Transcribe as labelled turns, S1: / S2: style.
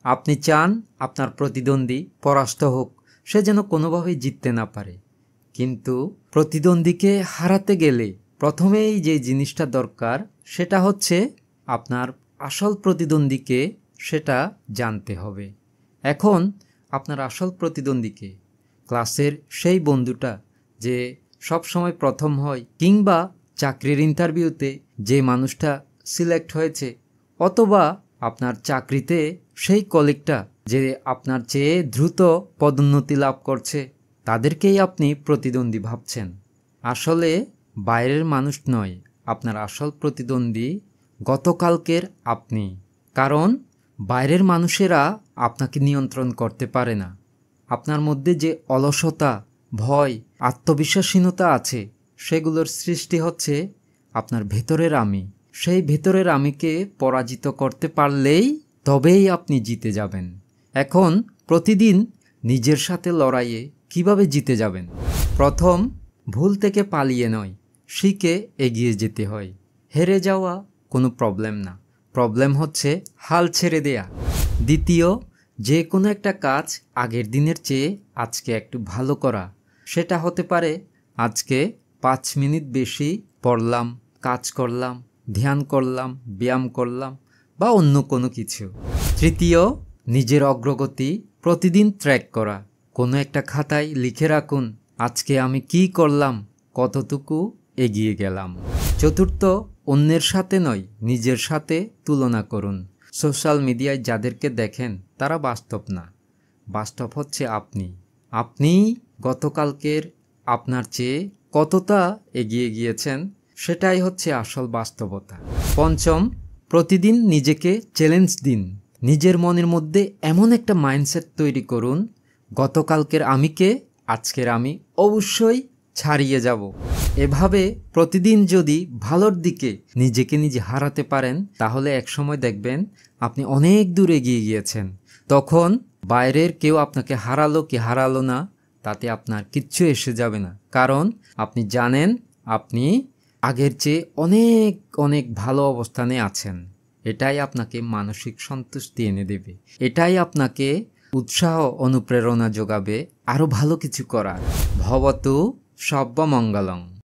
S1: আপনি চান আপনার প্রতিদ্বন্দ্বী পরাস্ত হোক, সে যেন কোনোভাবেই জিততে না পারে। কিন্তু প্রতিদ্বন্দ্বীকে হারাতে গেলে প্রথমেই যে জিনিসটা দরকার সেটা হচ্ছে আপনার আসল প্রতিদ্বন্দ্বীকে সেটা জানতে হবে। এখন আপনার আসল প্রতিদ্বন্দ্বীকে, ক্লাসের সেই বন্ধুটা যে সবসময় প্রথম হয়, কিংবা চাকরির ইন্টারভিউতে যে মানুষটা সিলেক্ট হয়েছে, অথবা আপনার চাকরিতে সেই কলিগটা যে আপনার চেয়ে দ্রুত পদোন্নতি লাভ করছে, তাদেরকেই আপনি প্রতিদ্বন্দ্বী ভাবছেন। আসলে বাইরের মানুষ নয়, আপনার আসল প্রতিদ্বন্দ্বী গতকালকের আপনি। কারণ বাইরের মানুষেরা আপনাকে নিয়ন্ত্রণ করতে পারে না। আপনার মধ্যে যে অলসতা, ভয়, আত্মবিশ্বাসহীনতা আছে, সেগুলোর সৃষ্টি হচ্ছে আপনার ভেতরের আমি। সেই ভেতরের আমিকে পরাজিত করতে পারলেই তবেই আপনি জিতে যাবেন। এখন প্রতিদিন নিজের সাথে লড়াইয়ে কিভাবে জিতে যাবেন? প্রথম, ভুল থেকে পালিয়ে নয়, শিখে এগিয়ে যেতে হয়। হেরে যাওয়া কোনো প্রবলেম না, প্রবলেম হচ্ছে হাল ছেড়ে দেয়া। দ্বিতীয়, যে কোনো একটা কাজ আগের দিনের চেয়ে আজকে একটু ভালো করা। সেটা হতে পারে আজকে 5 মিনিট বেশি পড়লাম, কাজ করলাম, ধ্যান করলাম, ব্যায়াম করলাম, বা অন্য কোনো কিছু। তৃতীয়, নিজের অগ্রগতি প্রতিদিন ট্র্যাক করা। কোনো একটা খাতায় লিখে রাখুন, আজকে আমি কি করলাম, কতটুকু এগিয়ে গেলাম। চতুর্থ, অন্যের সাথে নয়, নিজের সাথে তুলনা করুন। সোশ্যাল মিডিয়ায় যাদেরকে দেখেন তারা বাস্তব না, বাস্তব হচ্ছে আপনি। আপনি গতকালকের আপনার চেয়ে কতটা এগিয়ে গিয়েছেন, সেটাই হচ্ছে আসল বাস্তবতা। পঞ্চম, প্রতিদিন নিজেকে চ্যালেঞ্জ দিন। নিজের মনের মধ্যে এমন একটা মাইন্ডসেট তৈরি করুন, গতকালকের আমিকে আজকের আমি অবশ্যই ছাড়িয়ে যাব। এভাবে প্রতিদিন যদি ভালোর দিকে নিজেকে নিজে হারাতে পারেন, তাহলে একসময় দেখবেন আপনি অনেক দূর এগিয়ে গিয়েছেন। তখন বাইরের কেউ আপনাকে হারালো কি হারালো না, তাতে আপনার কিচ্ছু এসে যাবে না। কারণ আপনি জানেন আপনি আগের চেয়ে অনেক অনেক ভালো অবস্থানে আছেন। এটাই আপনাকে মানসিক সন্তুষ্টি এনে দেবে। এটাই আপনাকে উৎসাহ, অনুপ্রেরণা যোগাবে আরও ভালো কিছু করার। ভবতু সর্বমঙ্গলং।